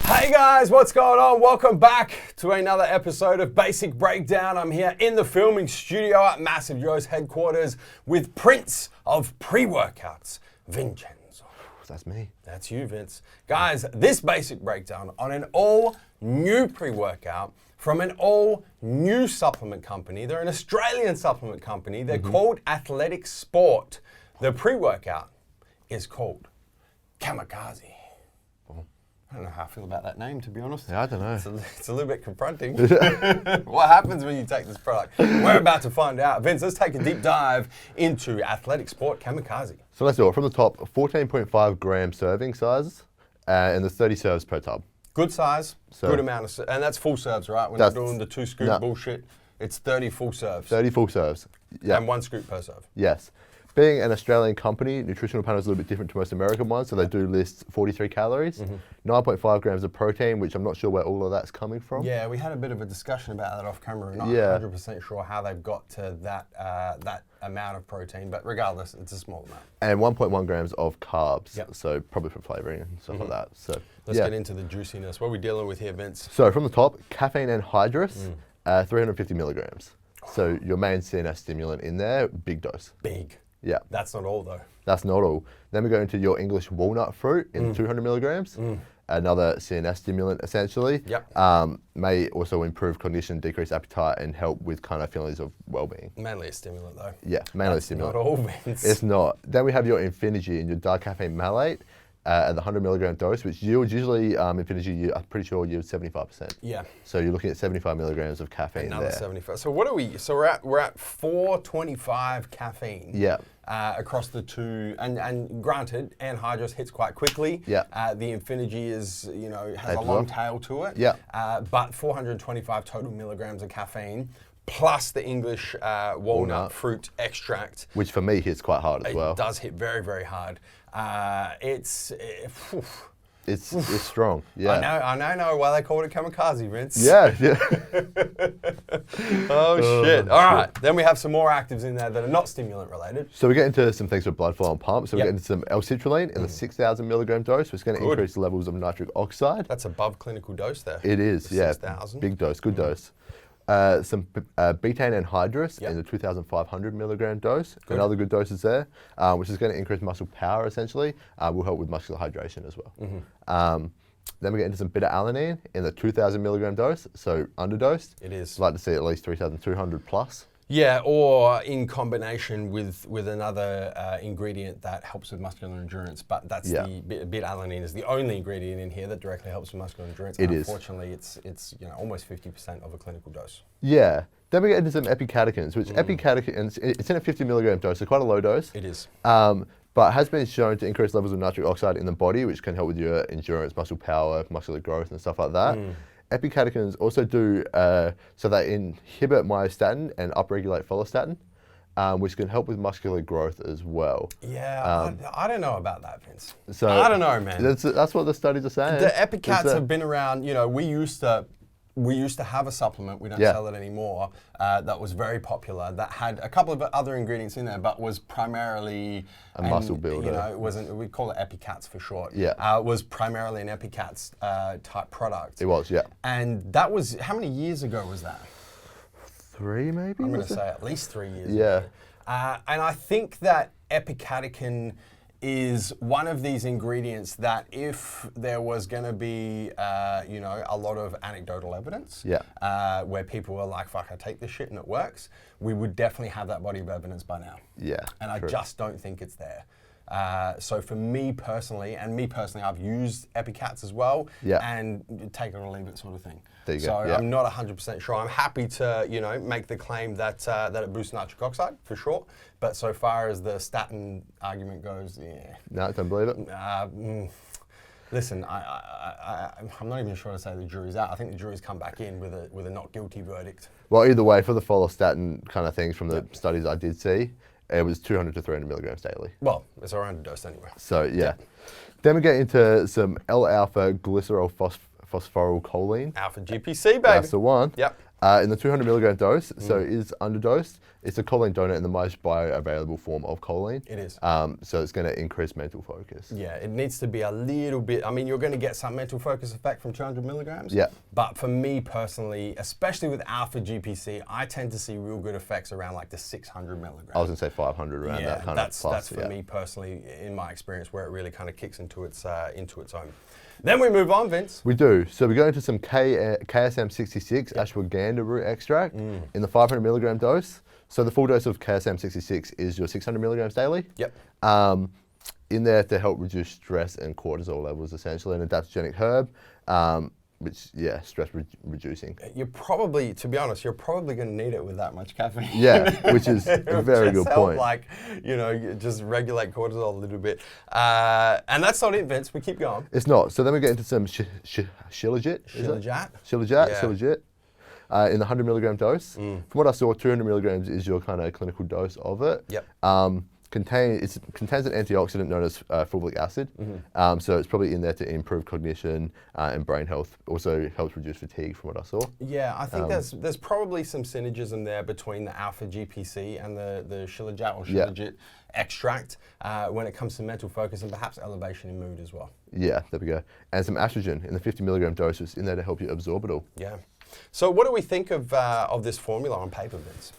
Hey guys, what's going on? Welcome back to another episode of Basic Breakdown. I'm here in the filming studio at MassiveJoes headquarters with Prince of Pre-Workouts, Vincenzo. That's me. That's you, Vince. Guys, this basic breakdown on an all-new pre-workout from an all-new supplement company. They're an Australian supplement company. They're called Athletic Sport. The pre-workout is called Kamikaze. I don't know how I feel about that name, to be honest. Yeah, I don't know. It's a little bit confronting. What happens when you take this product? We're about to find out. Vince, let's take a deep dive into Athletic Sport Kamikaze. So let's do it. From the top, 14.5 gram serving sizes, and there's 30 serves per tub. Good size, good amount of, and that's full serves, right? We're not doing the 2 scoop bullshit. It's 30 full serves. 30 full serves. Yeah. And 1 scoop per serve. Yes. Being an Australian company, nutritional panel is a little bit different to most American ones, so they do list 43 calories, 9.5 grams of protein, which I'm not sure where all of that's coming from. Yeah, we had a bit of a discussion about that off camera. Not 100% sure how they've got to that amount of protein, but regardless, it's a small amount. And 1.1 grams of carbs, so probably for flavoring and stuff like that. So let's get into the juiciness. What are we dealing with here, Vince? So from the top, caffeine anhydrous, 350 milligrams. So your main CNS stimulant in there, big dose. Big. Yeah. That's not all though. That's not all. Then we go into your English walnut fruit in 200 milligrams. Another CNS stimulant essentially. Yep. May also improve cognition, decrease appetite, and help with kind of feelings of well-being. Mainly a stimulant though. Yeah, mainly a stimulant. Not all, Vince. It's not. Then we have your Infinity and your dark caffeine malate at the 100 milligram dose, which yields usually Infinity, I'm pretty sure yields 75%. Yeah. So you're looking at 75 milligrams of caffeine Another there. 75. So what are we? So we're at 425 caffeine. Yeah. Across the two, and granted, anhydrous hits quite quickly. Yeah. The Infinity is, has a long tail to it. Yeah. But 425 total milligrams of caffeine, plus the English walnut fruit extract. Which for me hits quite hard as well. It does hit very, very hard. It's strong. Yeah. I know why they called it Kamikaze, Vince. Yeah. Oh shit. All right. Then we have some more actives in there that are not stimulant related. So we get into some things with blood flow and pump. So we get into some L-Citrulline in the 6,000 milligram dose, which is going to increase levels of nitric oxide. That's above clinical dose there. It is, yeah. 6,000. Big dose, good dose. Some betaine anhydrous in the 2,500 milligram dose. Another good dose is there, which is going to increase muscle power essentially. Will help with muscular hydration as well. Then we get into some beta alanine in the 2,000 milligram dose, so underdosed. It is. I'd like to see at least 3,200 plus. Yeah, or in combination with another ingredient that helps with muscular endurance, but that's the beta alanine is the only ingredient in here that directly helps with muscular endurance. It is. Unfortunately, it's almost 50% of a clinical dose. Yeah. Then we get into some epicatechins, which epicatechins, it's in a 50 milligram dose, so quite a low dose. It is. But has been shown to increase levels of nitric oxide in the body, which can help with your endurance, muscle power, muscular growth, and stuff like that. Epicatechins also do, so they inhibit myostatin and upregulate follistatin, which can help with muscular growth as well. Yeah, I don't know about that, Vince. So I don't know, man. That's what the studies are saying. The epicats have been around, we used to have a supplement, we don't sell it anymore, that was very popular, that had a couple of other ingredients in there, but was primarily a muscle builder. It wasn't, we call it Epicats for short. Yeah. Was primarily an Epicats type product. It was, yeah. And that was, how many years ago was that? 3 maybe? I'm going to say at least 3 years ago. And I think that epicatechin is one of these ingredients that if there was going to be, a lot of anecdotal evidence where people were like, fuck, I take this shit and it works, we would definitely have that body of evidence by now. Yeah. And I just don't think it's there. So for me personally, I've used Epicats as well, and take it or leave it sort of thing. There you so go. I'm not 100% sure. I'm happy to, make the claim that that it boosts nitric oxide for sure. But so far as the statin argument goes, No, don't believe it. Listen, I'm not even sure to say the jury's out. I think the jury's come back in with a not guilty verdict. Well, either way, for the follistatin kind of things from the studies I did see, it was 200 to 300 milligrams daily. Well, it's around a dose anyway. So, yeah. Then we get into some L-alpha glycerol phosphorylcholine. Alpha GPC, baby. That's the one. Yep. In the 200 milligram dose, so it is underdosed. It's a choline donor and the most bioavailable form of choline. It is. So it's going to increase mental focus. Yeah, it needs to be a little bit, I mean, you're going to get some mental focus effect from 200 milligrams. Yeah. But for me personally, especially with alpha GPC, I tend to see real good effects around like the 600 milligrams. I was going to say 500 around that kind of plus. That's for me personally, in my experience, where it really kind of kicks into its own. Then we move on, Vince. We do. So we go into some KSM66 ashwagandha root extract in the 500 milligram dose. So the full dose of KSM66 is your 600 milligrams daily. Yep. In there to help reduce stress and cortisol levels, essentially, an adaptogenic herb, which, yeah, stress reducing. You're probably, to be honest, you're probably going to need it with that much caffeine. Yeah, which is a very good point. Like, you know, you just regulate cortisol a little bit. And that's not it, Vince. We keep going. It's not. So then we get into some Shilajit. Shilajit? Shilajit. In the 100 milligram dose. From what I saw, 200 milligrams is your kind of clinical dose of it. Yep. It contains an antioxidant known as fulvic acid. So it's probably in there to improve cognition and brain health. Also helps reduce fatigue from what I saw. Yeah, I think there's probably some synergism there between the alpha GPC and the Shilajit or Shilajit extract when it comes to mental focus and perhaps elevation in mood as well. Yeah, there we go. And some estrogen in the 50 milligram dose is in there to help you absorb it all. Yeah. So what do we think of this formula on paper, Vince?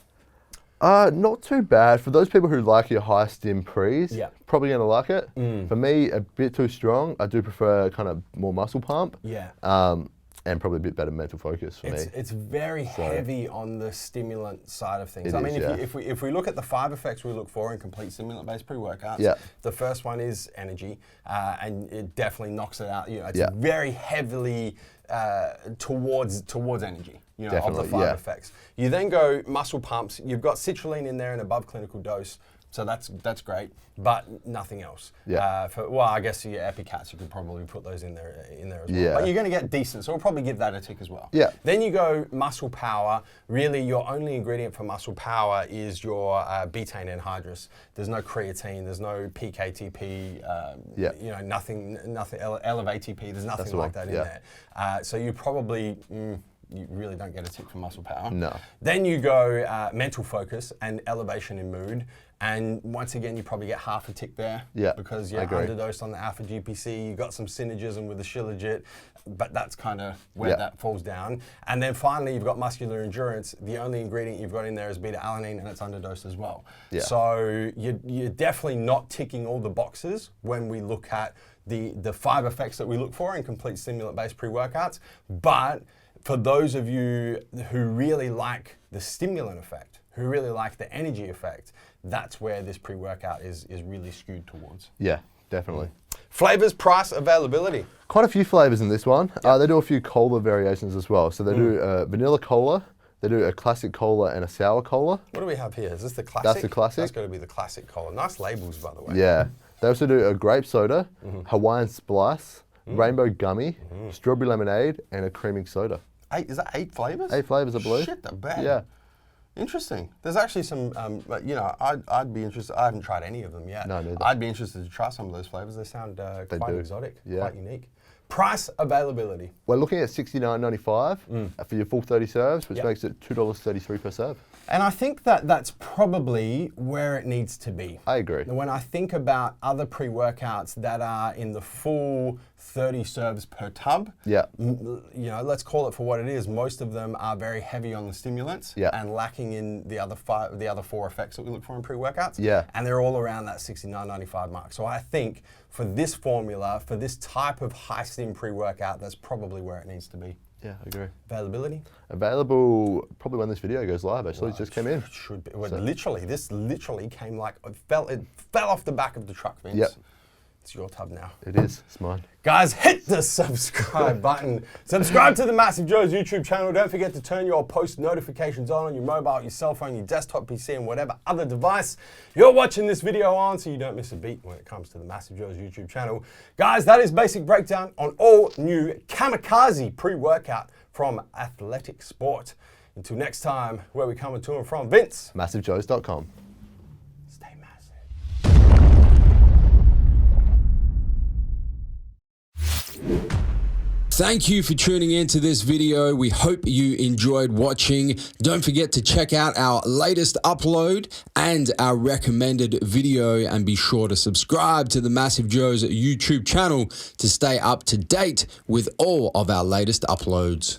Not too bad. For those people who like your high stim pre's, probably going to like it. For me, a bit too strong. I do prefer kind of more muscle pump. Yeah. And probably a bit better mental focus for me. It's very heavy on the stimulant side of things. I mean, if we look at the 5 effects we look for in complete stimulant-based pre-workouts, the first one is energy, and it definitely knocks it out. You know, it's very heavily towards energy. You know, of the 5 effects. You then go muscle pumps. You've got citrulline in there and above clinical dose, so that's great, but nothing else. Yeah. Well, I guess your epicats, you could probably put those in there as well. Yeah. But you're going to get decent, so we'll probably give that a tick as well. Yeah. Then you go muscle power. Really, your only ingredient for muscle power is your betaine anhydrous. There's no creatine. There's no PKTP. You know, nothing. Elevate-ATP. There's nothing like that in there. So you probably. You really don't get a tick for muscle power. No. Then you go mental focus and elevation in mood. And once again, you probably get half a tick there. Yeah, because you're underdosed on the alpha GPC. You've got some synergism with the Shilajit, but that's kind of where that falls down. And then finally, you've got muscular endurance. The only ingredient you've got in there is beta-alanine, and it's underdosed as well. Yeah. So you're definitely not ticking all the boxes when we look at the 5 effects that we look for in complete stimulant-based pre-workouts. But for those of you who really like the stimulant effect, who really like the energy effect, that's where this pre-workout is really skewed towards. Yeah, definitely. Flavors, price, availability. Quite a few flavors in this one. They do a few cola variations as well. So they do vanilla cola, they do a classic cola and a sour cola. What do we have here? Is this the classic? That's the classic. That's got to be the classic cola. Nice labels, by the way. Yeah. They also do a grape soda, Hawaiian splice, rainbow gummy, strawberry lemonade, and a creaming soda. Is that 8 flavors? 8 flavors, I believe. Shit, they're bad. Yeah. Interesting. There's actually some, you know, I'd be interested. I haven't tried any of them yet. No, neither. I'd be interested to try some of those flavors. They sound quite exotic, quite unique. Price, availability. We're looking at $69.95 for your full 30 serves, which makes it $2.33 per serve. And I think that that's probably where it needs to be. I agree. When I think about other pre-workouts that are in the full 30 serves per tub, you know, let's call it for what it is. Most of them are very heavy on the stimulants and lacking in the other 4 effects that we look for in pre-workouts. And they're all around that $69.95 mark. So I think for this formula, for this type of high stim pre-workout, that's probably where it needs to be. Yeah, I agree. Availability? Available probably when this video goes live, actually. It just came in. Should be. Well, this literally came like, it fell off the back of the truck, Vince. Yep. It's your tub now. It is. It's mine. Guys, hit the subscribe button. Subscribe to the Massive Joes YouTube channel. Don't forget to turn your post notifications on your mobile, your cell phone, your desktop PC, and whatever other device you're watching this video on so you don't miss a beat when it comes to the Massive Joes YouTube channel. Guys, that is basic breakdown on all new Kamikaze pre-workout from Athletic Sport. Until next time, where we coming to and from, Vince. MassiveJoes.com. Stay massive. Thank you for tuning into this video. We hope you enjoyed watching. Don't forget to check out our latest upload and our recommended video, and be sure to subscribe to the MassiveJoes YouTube channel to stay up to date with all of our latest uploads.